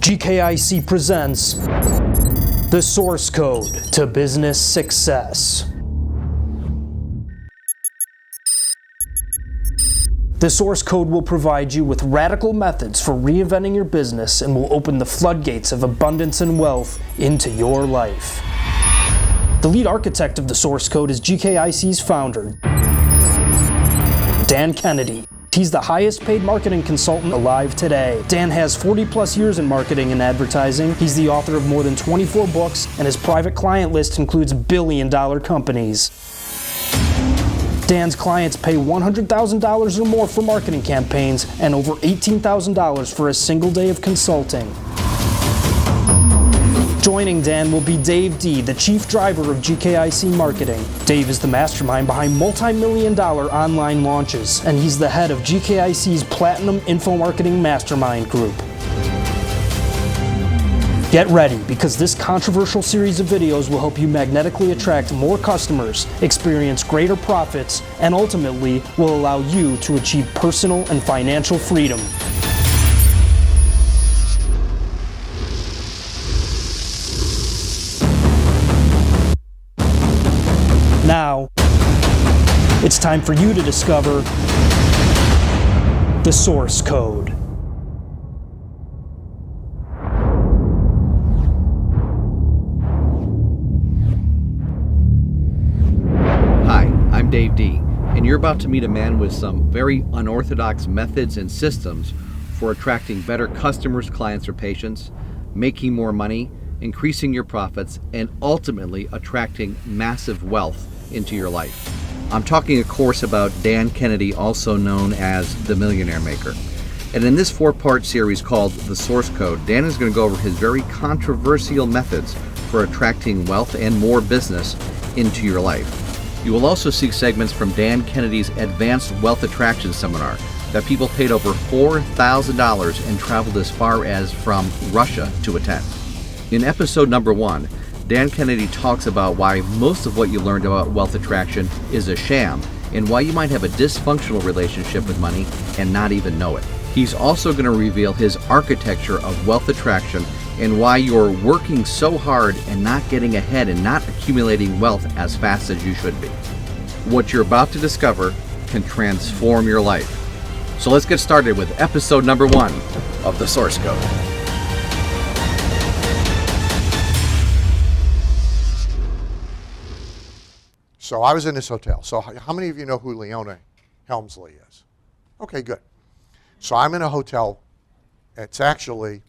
GKIC presents the source code to business success. The source code will provide you with radical methods for reinventing your business and will open the floodgates of abundance and wealth into your life. The lead architect of the source code is GKIC's founder, Dan Kennedy. He's the highest paid marketing consultant alive today. Dan has 40 plus years in marketing and advertising. He's the author of more than 24 books, and his private client list includes billion-dollar companies. Dan's clients pay $100,000 or more for marketing campaigns and over $18,000 for a single day of consulting. Joining Dan will be Dave D., the chief driver of GKIC Marketing. Dave is the mastermind behind multi-million-dollar online launches, and he's the head of GKIC's Platinum Info Marketing Mastermind Group. Get ready, because this controversial series of videos will help you magnetically attract more customers, experience greater profits, and ultimately will allow you to achieve personal and financial freedom. Now, it's time for you to discover the source code. Hi, I'm Dave D., and you're about to meet a man with some very unorthodox methods and systems for attracting better customers, clients, or patients, making more money, increasing your profits, and ultimately attracting massive wealth into your life. I'm talking, of course, about Dan Kennedy, also known as the Millionaire Maker. And in this 4-part series called The Source Code, Dan is going to go over his very controversial methods for attracting wealth and more business into your life. You will also see segments from Dan Kennedy's Advanced Wealth Attraction Seminar that people paid over $4,000 and traveled as far as from Russia to attend. In episode number 1, Dan Kennedy talks about why most of what you learned about wealth attraction is a sham and why you might have a dysfunctional relationship with money and not even know it. He's also going to reveal his architecture of wealth attraction and why you're working so hard and not getting ahead and not accumulating wealth as fast as you should be. What you're about to discover can transform your life. So let's get started with episode number 1 of The Source Code. So I was in this hotel. So how many of you know who Leona Helmsley is? Okay, good. So I'm in a hotel. It's actually,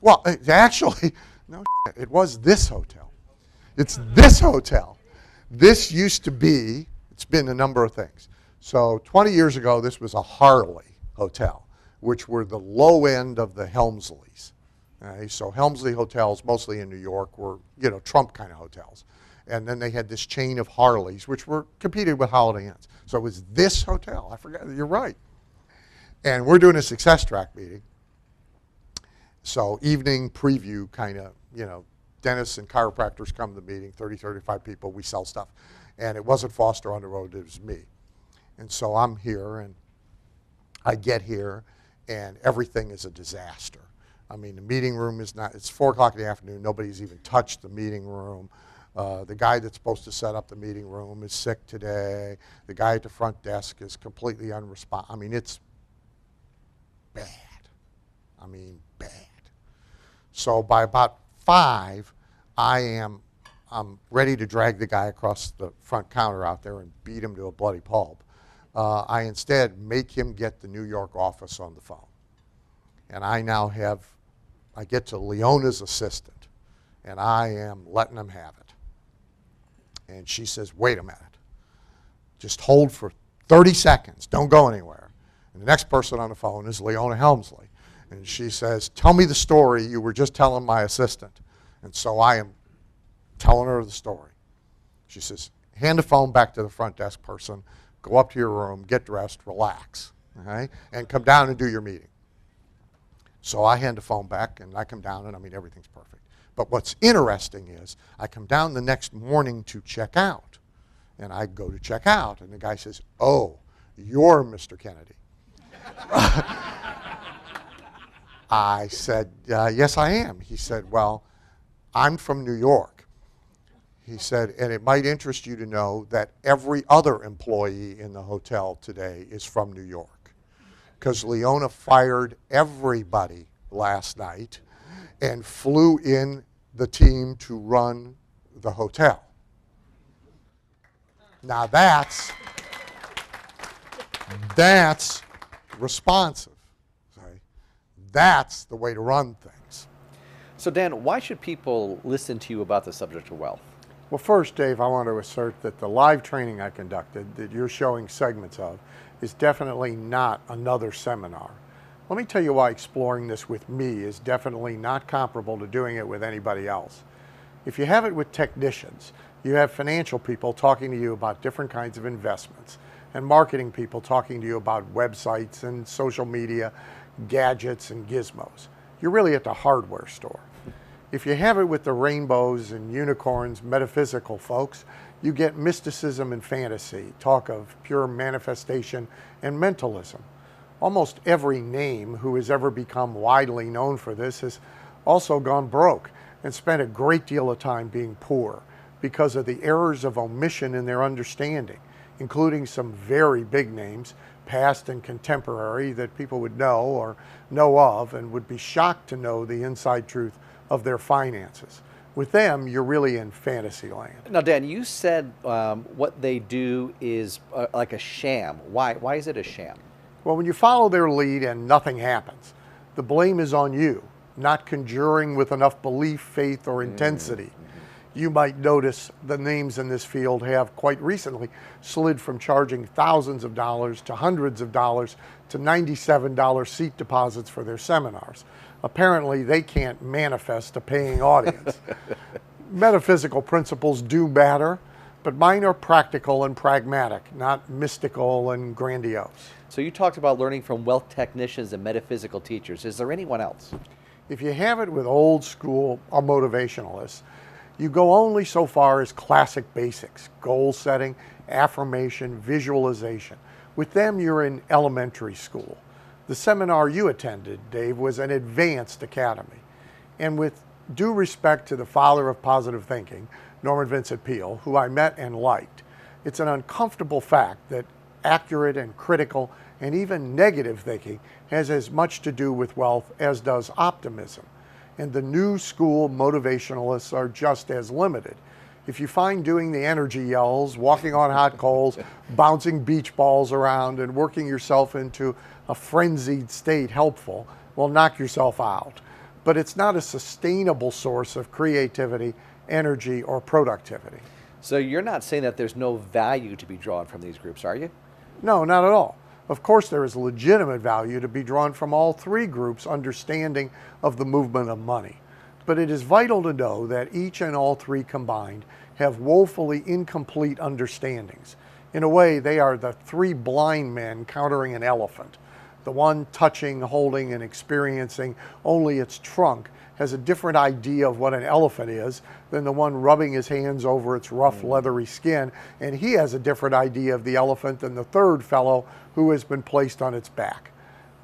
no, it was this hotel. It's this hotel. This used to be, it's been a number of things. So 20 years ago, this was a Harley hotel, which were the low end of the Helmsleys. Okay? So Helmsley hotels, mostly in New York, were, Trump kind of hotels. And then they had this chain of Harleys, which were competed with Holiday Inns. So it was this hotel. I forgot. You're right. And we're doing a success track meeting. So evening preview kind of, dentists and chiropractors come to the meeting, 30, 35 people. We sell stuff. And it wasn't Foster on the road. It was me. And so I'm here, and I get here, and everything is a disaster. I mean, the meeting room is not, it's 4 o'clock in the afternoon. Nobody's even touched the meeting room. The guy that's supposed to set up the meeting room is sick today. The guy at the front desk is completely unresponsive. I mean, it's bad. Bad. So by about 5, I'm ready to drag the guy across the front counter out there and beat him to a bloody pulp. I instead make him get the New York office on the phone. And I get to Leona's assistant, and I am letting him have it. And she says, wait a minute. Just hold for 30 seconds. Don't go anywhere. And the next person on the phone is Leona Helmsley. And she says, tell me the story you were just telling my assistant. And so I am telling her the story. She says, hand the phone back to the front desk person, go up to your room, get dressed, relax, okay? And come down and do your meeting. So I hand the phone back, and I come down, and everything's perfect. But what's interesting is I come down the next morning to check out, and I go to check out, and the guy says, oh, you're Mr. Kennedy. I said, yes, I am. He said, well, I'm from New York. He said, and it might interest you to know that every other employee in the hotel today is from New York, because Leona fired everybody last night and flew in the team to run the hotel. Now that's responsive. Okay? That's the way to run things. So Dan, why should people listen to you about the subject of wealth? Well, first, Dave, I want to assert that the live training I conducted that you're showing segments of is definitely not another seminar. Let me tell you why exploring this with me is definitely not comparable to doing it with anybody else. If you have it with technicians, you have financial people talking to you about different kinds of investments, and marketing people talking to you about websites and social media, gadgets and gizmos. You're really at the hardware store. If you have it with the rainbows and unicorns, metaphysical folks, you get mysticism and fantasy, talk of pure manifestation and mentalism. Almost every name who has ever become widely known for this has also gone broke and spent a great deal of time being poor because of the errors of omission in their understanding, including some very big names, past and contemporary, that people would know or know of and would be shocked to know the inside truth of their finances. With them, you're really in fantasy land. Now, Dan, you said what they do is like a sham. Why is it a sham? Well, when you follow their lead and nothing happens, the blame is on you, not conjuring with enough belief, faith, or intensity. You might notice the names in this field have quite recently slid from charging thousands of dollars to hundreds of dollars to $97 seat deposits for their seminars. Apparently, they can't manifest a paying audience. Metaphysical principles do matter, but mine are practical and pragmatic, not mystical and grandiose. So you talked about learning from wealth technicians and metaphysical teachers. Is there anyone else? If you have it with old school or motivationalists, you go only so far as classic basics, goal setting, affirmation, visualization. With them, you're in elementary school. The seminar you attended, Dave, was an advanced academy. And with due respect to the father of positive thinking, Norman Vincent Peale, who I met and liked, it's an uncomfortable fact that accurate and critical and even negative thinking has as much to do with wealth as does optimism. And the new school motivationalists are just as limited. If you find doing the energy yells, walking on hot coals, bouncing beach balls around, and working yourself into a frenzied state helpful, well, knock yourself out. But it's not a sustainable source of creativity, energy, or productivity. So you're not saying that there's no value to be drawn from these groups, are you? No, not at all. Of course, there is legitimate value to be drawn from all three groups' understanding of the movement of money. But it is vital to know that each and all three combined have woefully incomplete understandings. In a way, they are the three blind men countering an elephant. The one touching, holding, and experiencing only its trunk has a different idea of what an elephant is than the one rubbing his hands over its rough, leathery skin, and he has a different idea of the elephant than the third fellow who has been placed on its back.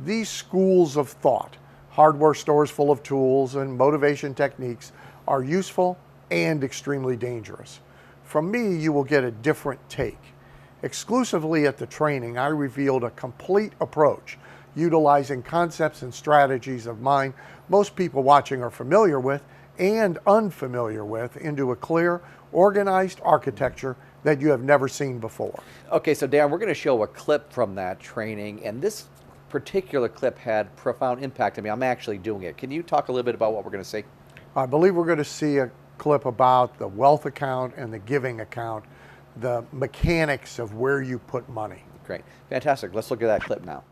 These schools of thought, hardware stores full of tools and motivation techniques, are useful and extremely dangerous. From me, you will get a different take. Exclusively at the training, I revealed a complete approach utilizing concepts and strategies of mine most people watching are familiar with and unfamiliar with into a clear, organized architecture that you have never seen before. Okay, so Dan, we're going to show a clip from that training, and this particular clip had profound impact on me. I'm actually doing it. Can you talk a little bit about what we're going to see? I believe we're going to see a clip about the wealth account and the giving account, the mechanics of where you put money. Great. Fantastic. Let's look at that clip now.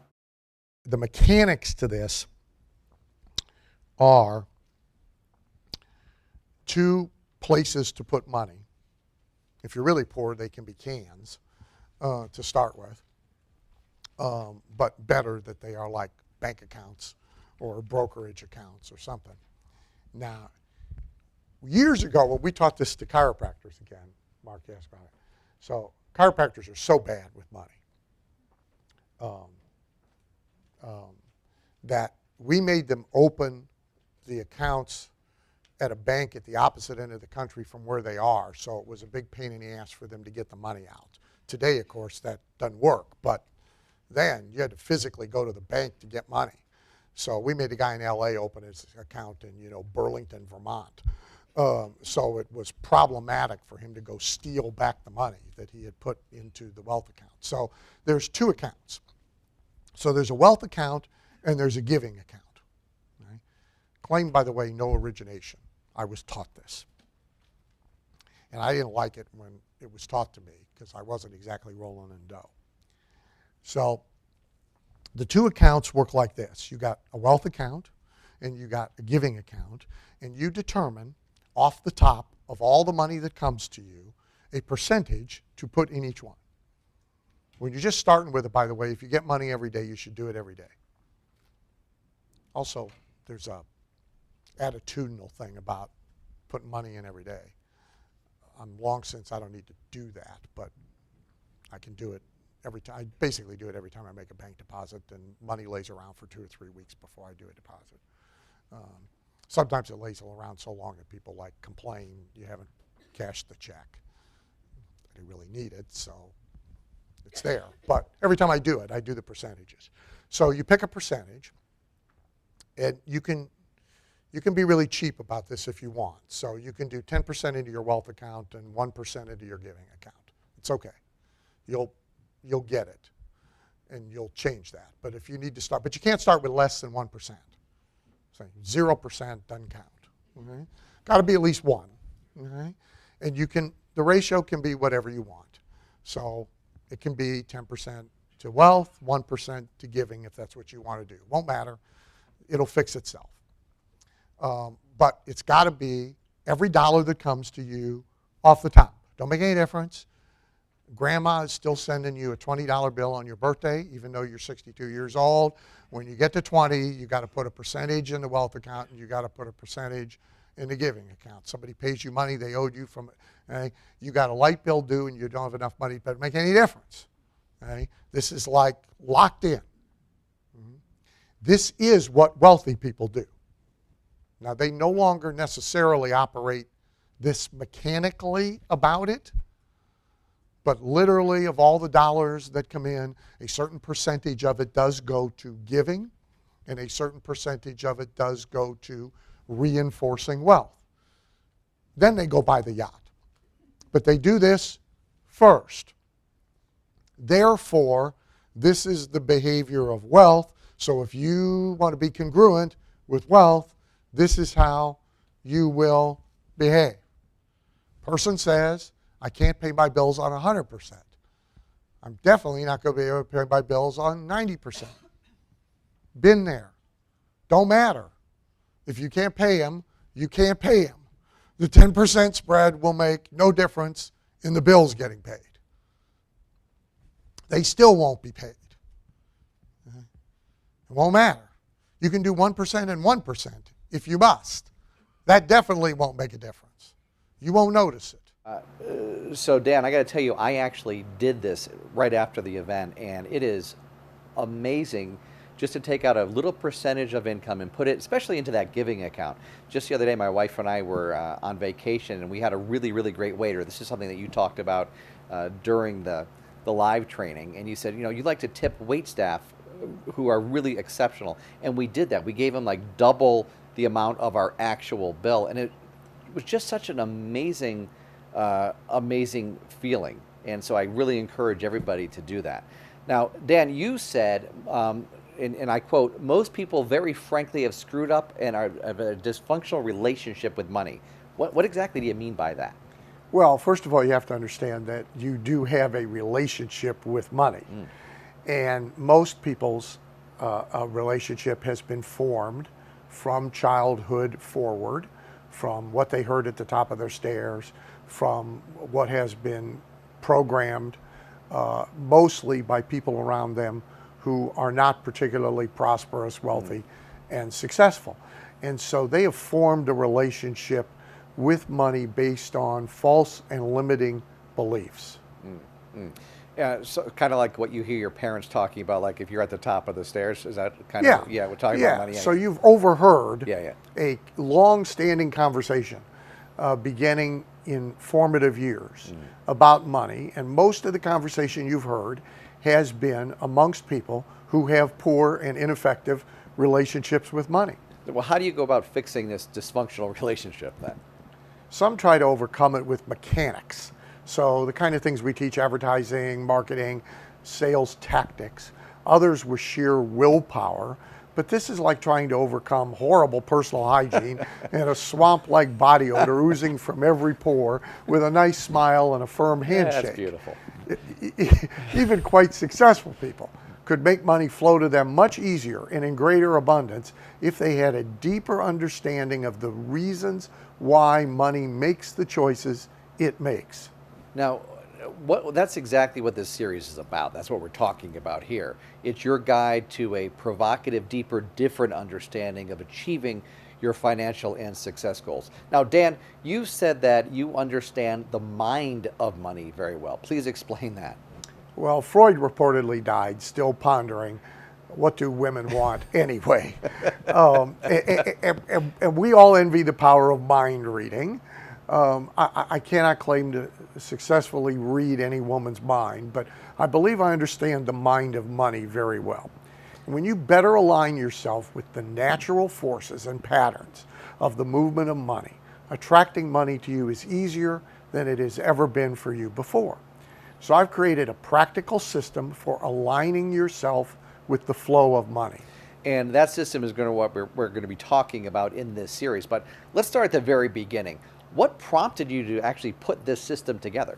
The mechanics to this are two places to put money. If you're really poor, they can be cans to start with, but better that they are like bank accounts or brokerage accounts or something. Now, years ago, when we taught this to chiropractors again, Mark asked about it. So chiropractors are so bad with money that We made them open the accounts at a bank at the opposite end of the country from where they are, so it was a big pain in the ass for them to get the money out. Today, of course, that doesn't work, but then you had to physically go to the bank to get money. So we made a guy in LA open his account in, Burlington, Vermont. So it was problematic for him to go steal back the money that he had put into the wealth account. So there's two accounts. So there's a wealth account and there's a giving account. Right? Claim, by the way, no origination. I was taught this. And I didn't like it when it was taught to me because I wasn't exactly rolling in dough. So the two accounts work like this. You got a wealth account and you got a giving account, and you determine off the top of all the money that comes to you a percentage to put in each one. When you're just starting with it, by the way, if you get money every day, you should do it every day. Also, there's a attitudinal thing about putting money in every day. I'm long since I don't need to do that, but I can do it every time. I basically do it every time I make a bank deposit, and money lays around for 2 or 3 weeks before I do a deposit. Sometimes it lays around so long that people complain you haven't cashed the check. They really need it, so it's there. But every time I do it, I do the percentages. So you pick a percentage, and you can be really cheap about this if you want. So you can do 10% into your wealth account and 1% into your giving account. It's okay. You'll get it, and you'll change that. But if you need to start, but you can't start with less than 1%. So 0% doesn't count. Okay? Got to be at least 1. Okay? And the ratio can be whatever you want. So it can be 10% to wealth, 1% to giving if that's what you want to do. Won't matter. It'll fix itself. But it's got to be every dollar that comes to you off the top. Don't make any difference. Grandma is still sending you a $20 bill on your birthday, even though you're 62 years old. When you get to 20, you got to put a percentage in the wealth account, and you got to put a percentage in the giving account. Somebody pays you money they owed you from, you got a light bill due, and you don't have enough money, but it doesn't make any difference. Okay? This is like locked in. This is what wealthy people do. Now, they no longer necessarily operate this mechanically about it, but literally of all the dollars that come in, a certain percentage of it does go to giving, and a certain percentage of it does go to reinforcing wealth. Then they go buy the yacht. But they do this first. Therefore, this is the behavior of wealth. So if you want to be congruent with wealth, this is how you will behave. Person says, I can't pay my bills on 100%. I'm definitely not going to be able to pay my bills on 90%. Been there. Don't matter. If you can't pay them, you can't pay them. The 10% spread will make no difference in the bills getting paid. They still won't be paid. It won't matter. You can do 1% and 1% if you must. That definitely won't make a difference. You won't notice it. So Dan, I got to tell you, I actually did this right after the event, and it is amazing just to take out a little percentage of income and put it, especially into that giving account. Just the other day, my wife and I were on vacation, and we had a really, really great waiter. This is something that you talked about during the live training, and you said, you'd like to tip wait staff who are really exceptional, and we did that. We gave them like double the amount of our actual bill, and it was just such an amazing feeling. And so I really encourage everybody to do that. Now, Dan, you said, and I quote, most people very frankly have screwed up and have a dysfunctional relationship with money. What exactly do you mean by that? Well, first of all, you have to understand that you do have a relationship with money. And most people's relationship has been formed from childhood forward, from what they heard at the top of their stairs, from what has been programmed mostly by people around them who are not particularly prosperous, wealthy, and successful. And so they have formed a relationship with money based on false and limiting beliefs. Yeah, so kind of like what you hear your parents talking about, like if you're at the top of the stairs. Is that kind Yeah. of, yeah, we're talking Yeah. about money. So you've overheard Yeah. a long-standing conversation beginning in formative years about money, and most of the conversation you've heard has been amongst people who have poor and ineffective relationships with money. Well, how do you go about fixing this dysfunctional relationship then? Some try to overcome it with mechanics. So the kind of things we teach: advertising, marketing, sales tactics. Others with sheer willpower. But this is like trying to overcome horrible personal hygiene and a swamp-like body odor oozing from every pore with a nice smile and a firm handshake. That's beautiful. Even quite successful people could make money flow to them much easier and in greater abundance if they had a deeper understanding of the reasons why money makes the choices it makes. Now, that's exactly what this series is about. That's what we're talking about here. It's your guide to a provocative, deeper, different understanding of achieving your financial and success goals. Now, Dan, you said that you understand the mind of money very well. Please explain that. Well, Freud reportedly died still pondering, what do women want anyway? And we all envy the power of mind reading. I cannot claim to successfully read any woman's mind, but I believe I understand the mind of money very well. And when you better align yourself with the natural forces and patterns of the movement of money, attracting money to you is easier than it has ever been for you before. So I've created a practical system for aligning yourself with the flow of money. And that system is going to what we're going to be talking about in this series. But let's start at the very beginning. What prompted you to actually put this system together?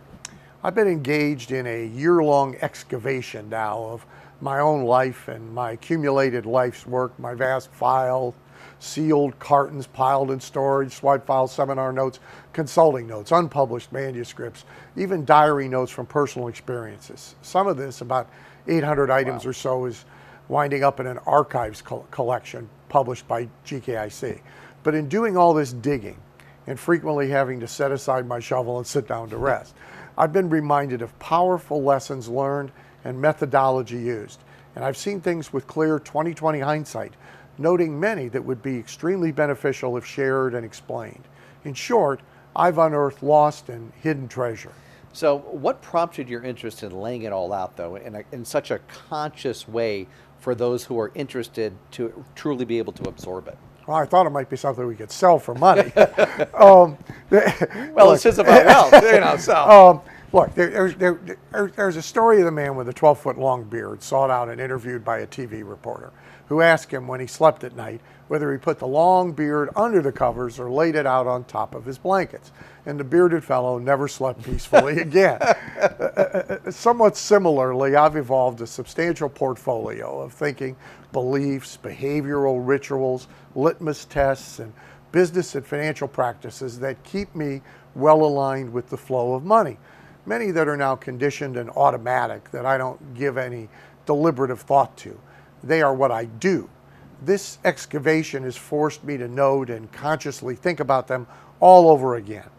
I've been engaged in a year-long excavation now of my own life and my accumulated life's work, my vast file, sealed cartons piled in storage, swipe files, seminar notes, consulting notes, unpublished manuscripts, even diary notes from personal experiences. Some of this, about 800 items or so, is winding up in an archives collection published by GKIC. But in doing all this digging, and frequently having to set aside my shovel and sit down to rest, I've been reminded of powerful lessons learned and methodology used. And I've seen things with clear 20/20 hindsight, noting many that would be extremely beneficial if shared and explained. In short, I've unearthed lost and hidden treasure. So what prompted your interest in laying it all out, though, in such a conscious way for those who are interested to truly be able to absorb it? Well, I thought it might be something we could sell for money. Well, it's just about wealth, so. Look, there's a story of the man with a 12-foot long beard sought out and interviewed by a TV reporter who asked him when he slept at night whether he put the long beard under the covers or laid it out on top of his blankets. And the bearded fellow never slept peacefully again. Somewhat similarly, I've evolved a substantial portfolio of thinking, beliefs, behavioral rituals, litmus tests, and business and financial practices that keep me well aligned with the flow of money. Many that are now conditioned and automatic that I don't give any deliberative thought to. They are what I do. This excavation has forced me to note and consciously think about them all over again.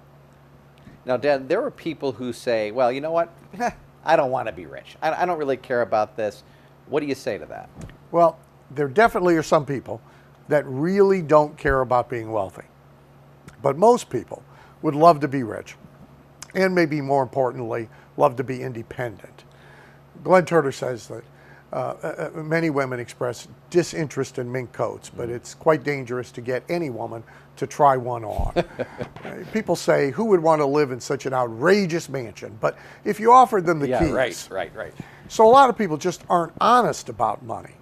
Now, Dan, there are people who say, well, you know what? I don't want to be rich. I don't really care about this. What do you say to that? Well, there definitely are some people that really don't care about being wealthy. But most people would love to be rich, and maybe more importantly, love to be independent. Glenn Turner says that many women express disinterest in mink coats, but it's quite dangerous to get any woman to try one on. People say, who would want to live in such an outrageous mansion? But if you offered them the keys. Right. So a lot of people just aren't honest about money.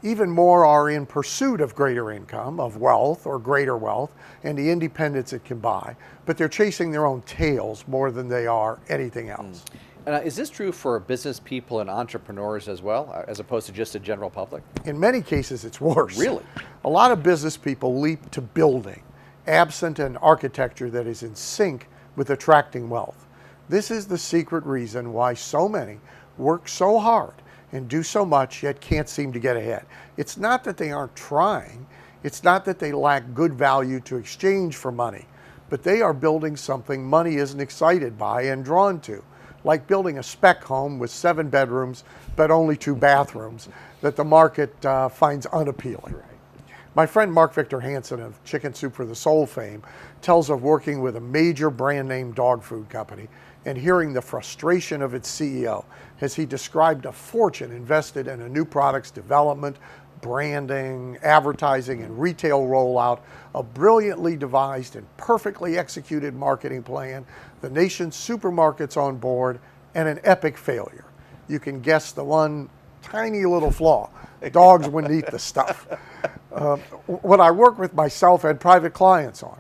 Even more are in pursuit of greater income, of wealth or greater wealth, and the independence it can buy, but they're chasing their own tails more than they are anything else. Is this true for business people and entrepreneurs as well, as opposed to just the general public? In many cases, it's worse. Really? A lot of business people leap to building, absent an architecture that is in sync with attracting wealth. This is the secret reason why so many work so hard and do so much yet can't seem to get ahead. It's not that they aren't trying. It's not that they lack good value to exchange for money, but they are building something money isn't excited by and drawn to. like building a spec home with 7 bedrooms but only 2 bathrooms that the market finds unappealing. My friend Mark Victor Hansen of Chicken Soup for the Soul fame tells of working with a major brand name dog food company and hearing the frustration of its CEO as he described a fortune invested in a new product's development, branding, advertising, and retail rollout, a brilliantly devised and perfectly executed marketing plan, the nation's supermarkets on board, and an epic failure. You can guess the one tiny little flaw. Dogs wouldn't eat the stuff. What I work with myself and private clients on,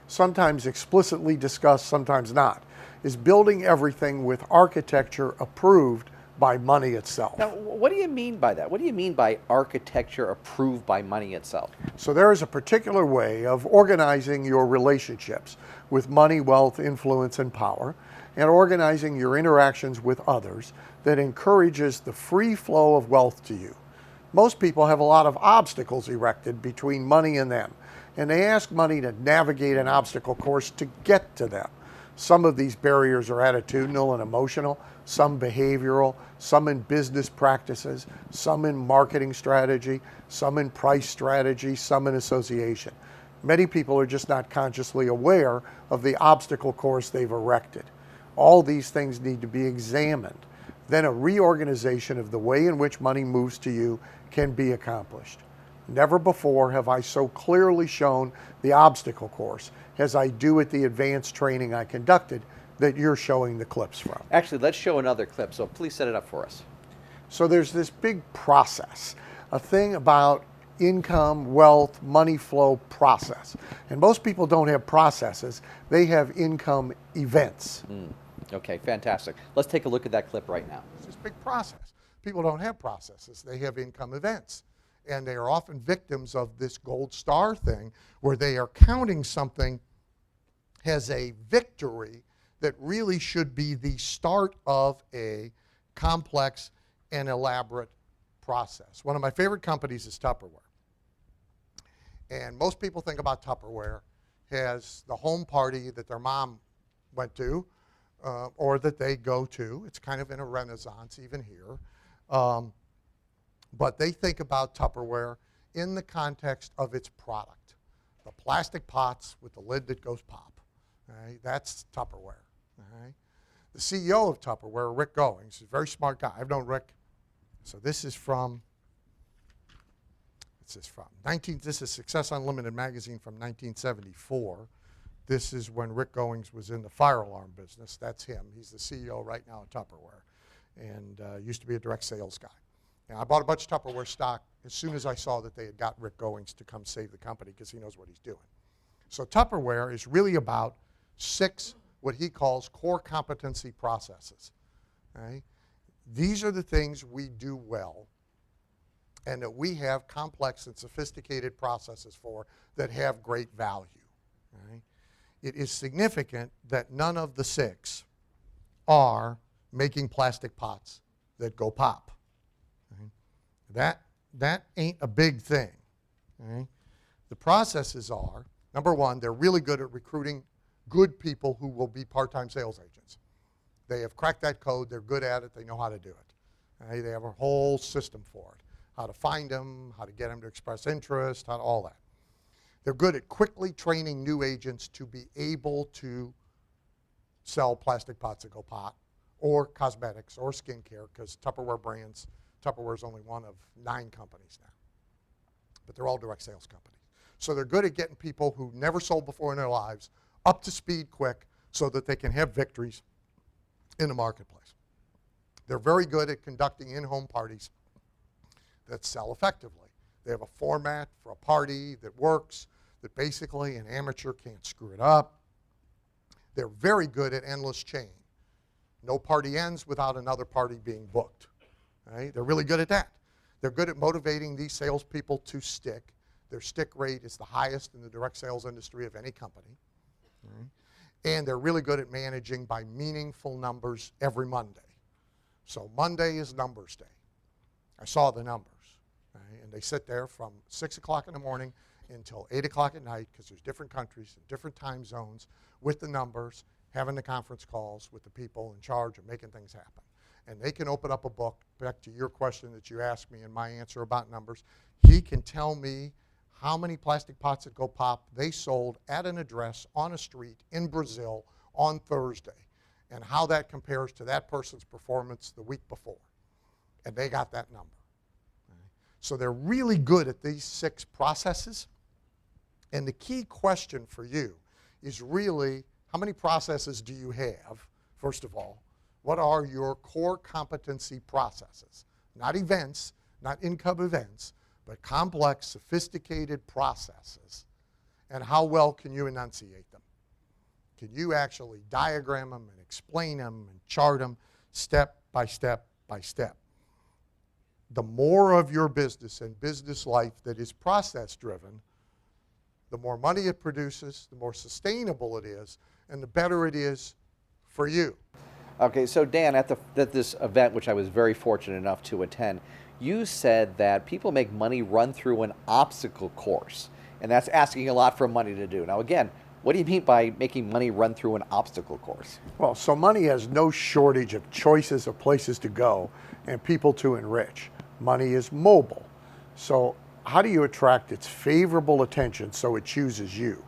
sometimes explicitly discussed, sometimes not, is building everything with architecture approved by money itself. Now, what do you mean by that? What do you mean by architecture approved by money itself? So there is a particular way of organizing your relationships with money, wealth, influence, and power, and organizing your interactions with others that encourages the free flow of wealth to you. Most people have a lot of obstacles erected between money and them, and they ask money to navigate an obstacle course to get to them. Some of these barriers are attitudinal and emotional, some behavioral, some in business practices, some in marketing strategy, some in price strategy, some in association. Many people are just not consciously aware of the obstacle course they've erected. All these things need to be examined. Then a reorganization of the way in which money moves to you can be accomplished. Never before have I so clearly shown the obstacle course as I do at the advanced training I conducted that you're showing the clips from. Actually, let's show another clip, so please set it up for us. So there's this big process, a thing about income, wealth, money flow process. And most people don't have processes, they have income events. Okay, fantastic. Let's take a look at that clip right now. It's this big process. People don't have processes, they have income events. And they are often victims of this gold star thing where they are counting something as a victory that really should be the start of a complex and elaborate process. One of my favorite companies is Tupperware. And most people think about Tupperware as the home party that their mom went to or that they go to. It's kind of in a renaissance even here. But they think about Tupperware in the context of its product. The plastic pots with the lid that goes pop. Right? That's Tupperware. Right? The CEO of Tupperware, Rick Goings, is a very smart guy. I've known Rick. So this is from, this is Success Unlimited magazine from 1974. This is when Rick Goings was in the fire alarm business. That's him. He's the CEO right now of Tupperware and used to be a direct sales guy. And I bought a bunch of Tupperware stock as soon as I saw that they had got Rick Goings to come save the company because he knows what he's doing. So Tupperware is really about 6 what he calls core competency processes. Right? These are the things we do well and that we have complex and sophisticated processes for that have great value. Right? It is significant that none of the 6 are making plastic pots that go pop. Right? That ain't a big thing. Right? The processes are, number 1, they're really good at recruiting good people who will be part-time sales agents. They have cracked that code, they're good at it, they know how to do it. Right? They have a whole system for it. How to find them, how to get them to express interest, how to, all that. They're good at quickly training new agents to be able to sell plastic pots that go pop, or cosmetics, or skincare, because Tupperware brands, Tupperware is only one of 9 companies now. But they're all direct sales companies. So they're good at getting people who never sold before in their lives up to speed quick so that they can have victories in the marketplace. They're very good at conducting in-home parties that sell effectively. They have a format for a party that works, that basically an amateur can't screw it up. They're very good at endless chain. No party ends without another party being booked. Right? They're really good at that. They're good at motivating these salespeople to stick. Their stick rate is the highest in the direct sales industry of any company. Right? And they're really good at managing by meaningful numbers every Monday. So Monday is numbers day. I saw the numbers. Right? And they sit there from 6 o'clock in the morning until 8 o'clock at night, because there's different countries and different time zones, with the numbers, having the conference calls with the people in charge of making things happen. And they can open up a book, back to your question that you asked me and my answer about numbers. He can tell me how many plastic pots that go pop they sold at an address on a street in Brazil on Thursday, and how that compares to that person's performance the week before. And they got that number. So they're really good at these 6 processes. And the key question for you is really, how many processes do you have, first of all? What are your core competency processes? Not events, not income events, but complex, sophisticated processes. And how well can you enunciate them? Can you actually diagram them and explain them and chart them step by step by step? The more of your business and business life that is process-driven, the more money it produces, the more sustainable it is, and the better it is for you. Okay, so Dan, at this event, which I was very fortunate enough to attend, you said that people make money run through an obstacle course, and that's asking a lot for money to do. Now, again, what do you mean by making money run through an obstacle course? Well, so money has no shortage of choices of places to go and people to enrich. Money is mobile. So how do you attract its favorable attention so it chooses you?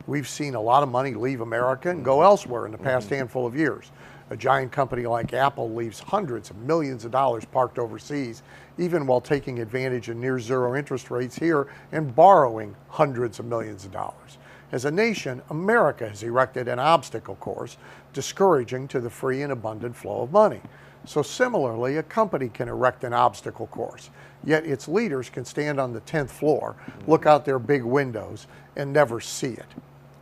We've seen a lot of money leave America and go elsewhere in the past handful of years. A giant company like Apple leaves hundreds of millions of dollars parked overseas, even while taking advantage of near zero interest rates here and borrowing hundreds of millions of dollars. As a nation, America has erected an obstacle course, discouraging to the free and abundant flow of money. So similarly, a company can erect an obstacle course, yet its leaders can stand on the 10th floor, look out their big windows, and never see it.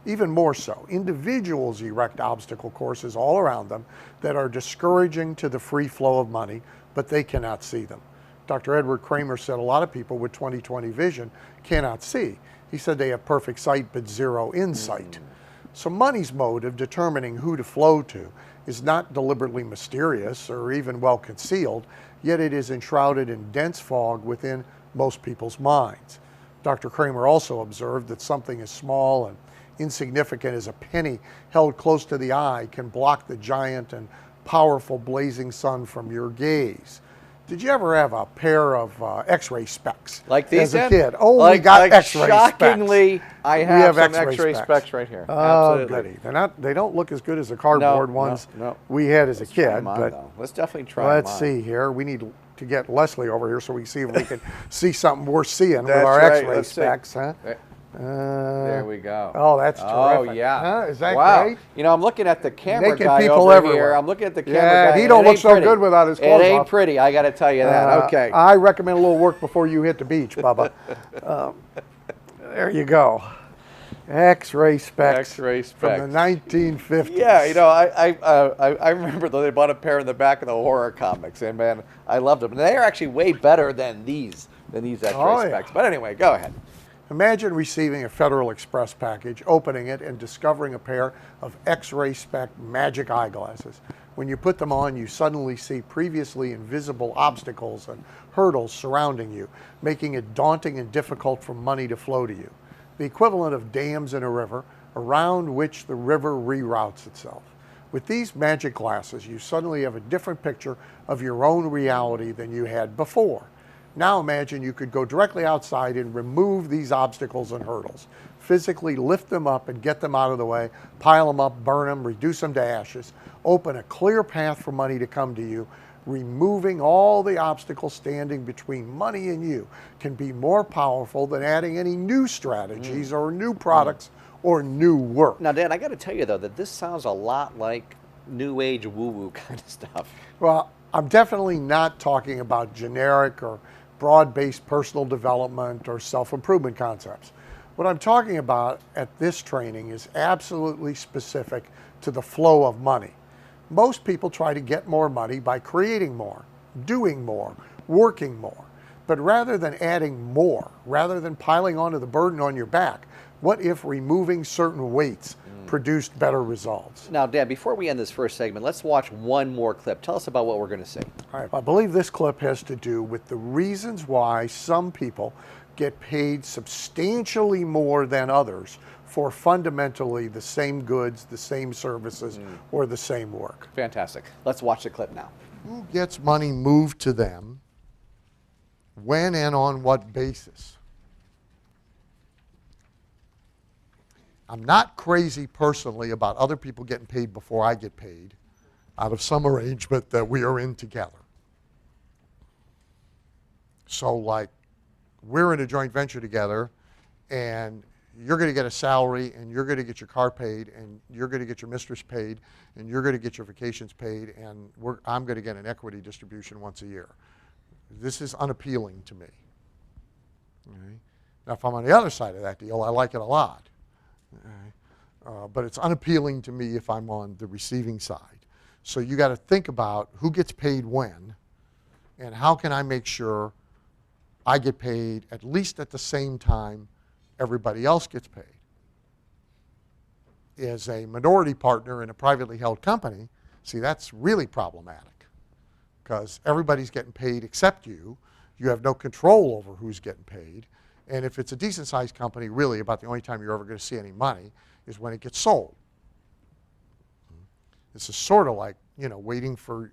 Even more so, individuals erect obstacle courses all around them that are discouraging to the free flow of money, but they cannot see them. Dr. Edward Kramer said a lot of people with 20/20 vision cannot see. He said they have perfect sight but zero insight. So money's mode of determining who to flow to is not deliberately mysterious or even well concealed, yet it is enshrouded in dense fog within most people's minds. Dr. Kramer also observed that something as small and insignificant as a penny held close to the eye can block the giant and powerful blazing sun from your gaze. Did you ever have a pair of X-ray specs like these as a Dan? kid? Oh, we got X-ray shockingly, specs. I have some X-ray specs right here. Oh, Absolutely. goody. They don't look as good as the cardboard ones we had as a kid. Mine, but though. Let's definitely try let's mine. see here. We need to get Leslie over here so we can see if we can see something worth seeing with That's our right. X-ray Let's see. specs, huh? There we go. Oh, that's terrific. Oh, yeah. Huh? Is that wow. great? You know, I'm looking at the camera Naked guy people over everywhere. here. I'm looking at the camera Yeah, guy. he and don't it look ain't so pretty. good without his clothes It ain't off. pretty, I got to tell you that. Okay. I recommend a little work before you hit the beach, Bubba. There you go. X-ray specs. X-ray specs. From the 1950s. Yeah, you know, I remember though they bought a pair in the back of the horror comics, and man, I loved them. And they are actually way better than these X-ray Oh, specs. yeah. But anyway, go ahead. Imagine receiving a Federal Express package, opening it, and discovering a pair of X-ray spec magic eyeglasses. When you put them on, you suddenly see previously invisible obstacles and hurdles surrounding you, making it daunting and difficult for money to flow to you. The equivalent of dams in a river, around which the river reroutes itself. With these magic glasses, you suddenly have a different picture of your own reality than you had before. Now imagine you could go directly outside and remove these obstacles and hurdles, physically lift them up and get them out of the way, pile them up, burn them, reduce them to ashes, open a clear path for money to come to you. Removing all the obstacles standing between money and you can be more powerful than adding any new strategies or new products or new work. Now, Dan, I got to tell you though that this sounds a lot like New Age woo-woo kind of stuff. Well, I'm definitely not talking about generic or broad-based personal development or self-improvement concepts. What I'm talking about at this training is absolutely specific to the flow of money. Most people try to get more money by creating more, doing more, working more. But rather than adding more, rather than piling onto the burden on your back, what if removing certain weights produced better results. Now, Dan, before we end this first segment, let's watch one more clip. Tell us about what we're going to see. All right, I believe this clip has to do with the reasons why some people get paid substantially more than others for fundamentally the same goods, the same services, or the same work. Fantastic. Let's watch the clip now. Who gets money moved to them, when and on what basis? I'm not crazy personally about other people getting paid before I get paid out of some arrangement that we are in together. So like, we're in a joint venture together, and you're going to get a salary, and you're going to get your car paid, and you're going to get your mistress paid, and you're going to get your vacations paid, and I'm going to get an equity distribution once a year. This is unappealing to me. Okay? Now, if I'm on the other side of that deal, I like it a lot. Okay? But it's unappealing to me if I'm on the receiving side. So you got to think about who gets paid when, and how can I make sure I get paid at least at the same time everybody else gets paid. As a minority partner in a privately held company, see, that's really problematic, because everybody's getting paid except you. You have no control over who's getting paid. And if it's a decent-sized company, really about the only time you're ever going to see any money is when it gets sold. This is sort of like, waiting for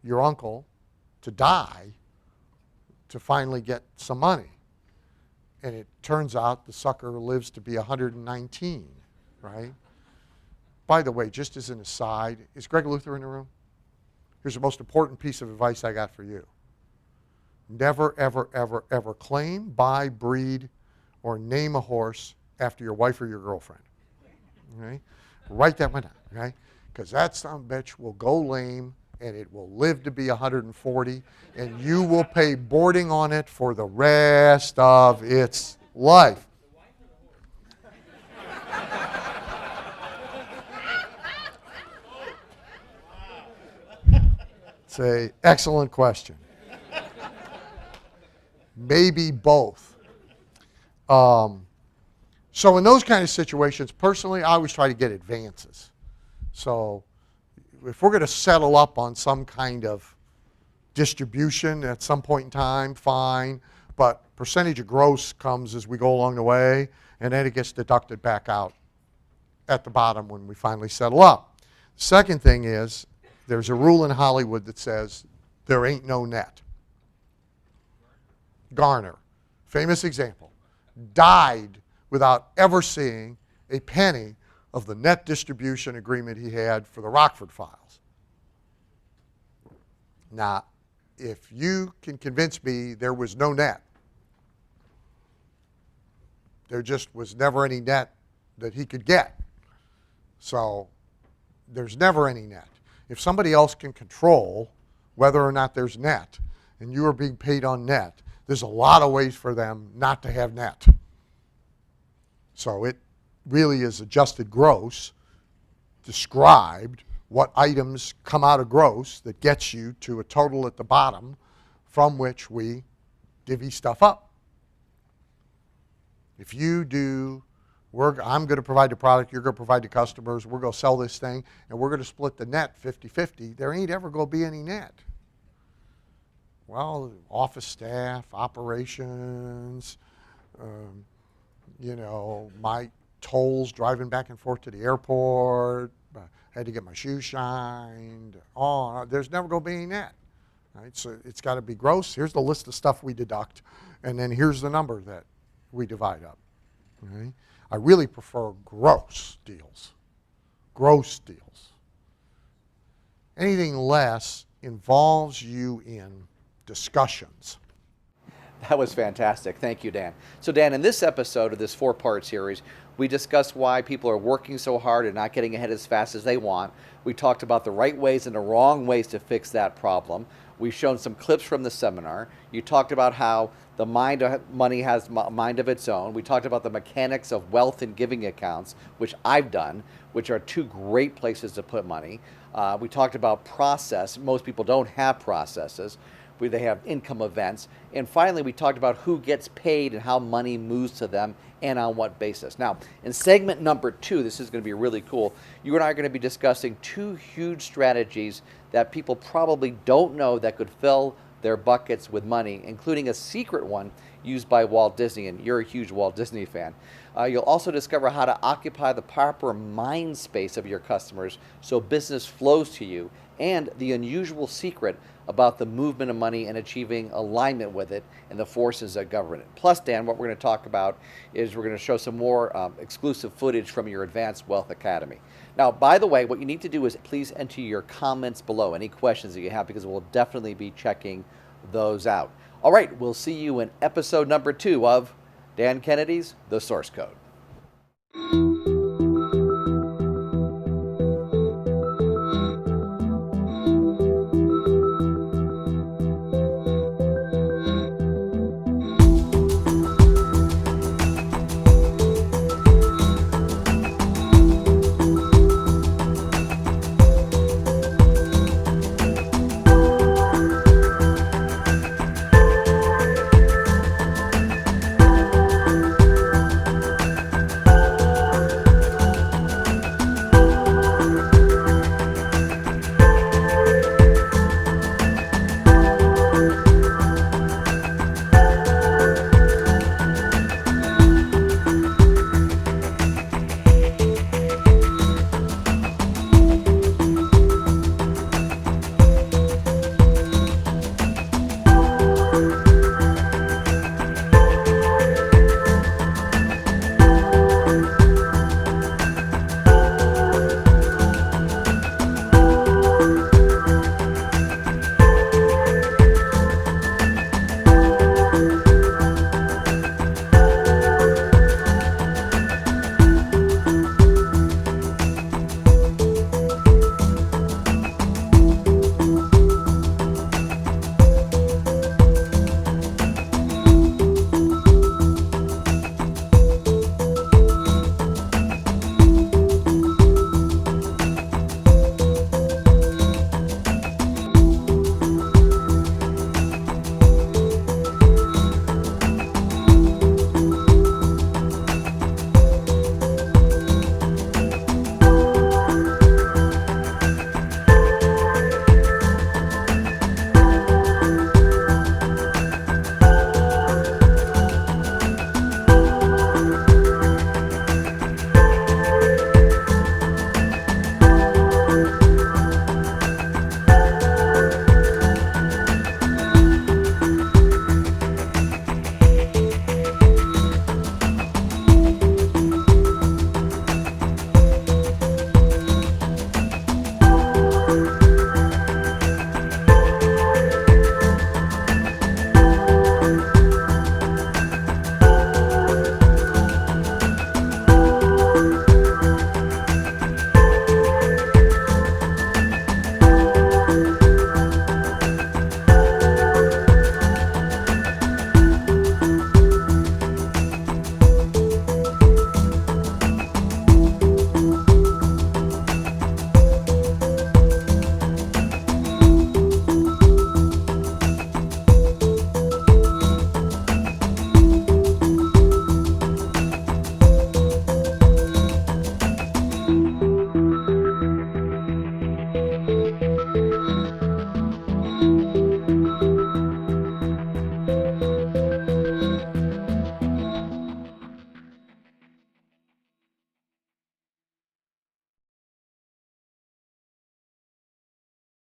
your uncle to die to finally get some money. And it turns out the sucker lives to be 119, right? By the way, just as an aside, is Greg Luther in the room? Here's the most important piece of advice I got for you. Never, ever, ever, ever claim, buy, breed, or name a horse after your wife or your girlfriend. Okay? Write that one down, okay? Because that sumbitch will go lame, and it will live to be 140, and you will pay boarding on it for the rest of its life. It's an excellent question. Maybe both. So in those kind of situations, personally, I always try to get advances. So if we're going to settle up on some kind of distribution at some point in time, fine. But percentage of gross comes as we go along the way, and then it gets deducted back out at the bottom when we finally settle up. Second thing is, there's a rule in Hollywood that says there ain't no net. Garner, famous example, died without ever seeing a penny of the net distribution agreement he had for the Rockford Files. Now, if you can convince me there was no net, there just was never any net that he could get. So there's never any net. If somebody else can control whether or not there's net, and you are being paid on net, there's a lot of ways for them not to have net. So it really is adjusted gross, described what items come out of gross that gets you to a total at the bottom from which we divvy stuff up. If you do, I'm going to provide the product, you're going to provide the customers, we're going to sell this thing, and we're going to split the net 50-50, there ain't ever going to be any net. Well, office staff, operations, my tolls driving back and forth to the airport, had to get my shoes shined. Oh, there's never going to be any net. Right? So it's got to be gross. Here's the list of stuff we deduct, and then here's the number that we divide up. Okay? I really prefer gross deals. Gross deals. Anything less involves you in discussions. That was fantastic. Thank you, Dan. So, Dan, in this episode of this 4-part series, we discussed why people are working so hard and not getting ahead as fast as they want. We talked about the right ways and the wrong ways to fix that problem. We've shown some clips from the seminar. You talked about how the money has a mind of its own. We talked about the mechanics of wealth and giving accounts, which I've done, which are 2 great places to put money. We talked about process. Most people don't have processes. where they have income events. And finally, we talked about who gets paid and how money moves to them and on what basis. Now, in segment number 2, this is going to be really cool. You and I are going to be discussing 2 huge strategies that people probably don't know that could fill their buckets with money, including a secret one used by Walt Disney, and you're a huge Walt Disney fan. You'll also discover how to occupy the proper mind space of your customers so business flows to you, and the unusual secret about the movement of money and achieving alignment with it and the forces that govern it. Plus, Dan, what we're going to talk about is we're going to show some more exclusive footage from your Advanced Wealth Academy. Now, by the way, what you need to do is please enter your comments below, any questions that you have, because we'll definitely be checking those out. All right, we'll see you in episode number 2 of Dan Kennedy's The Source Code.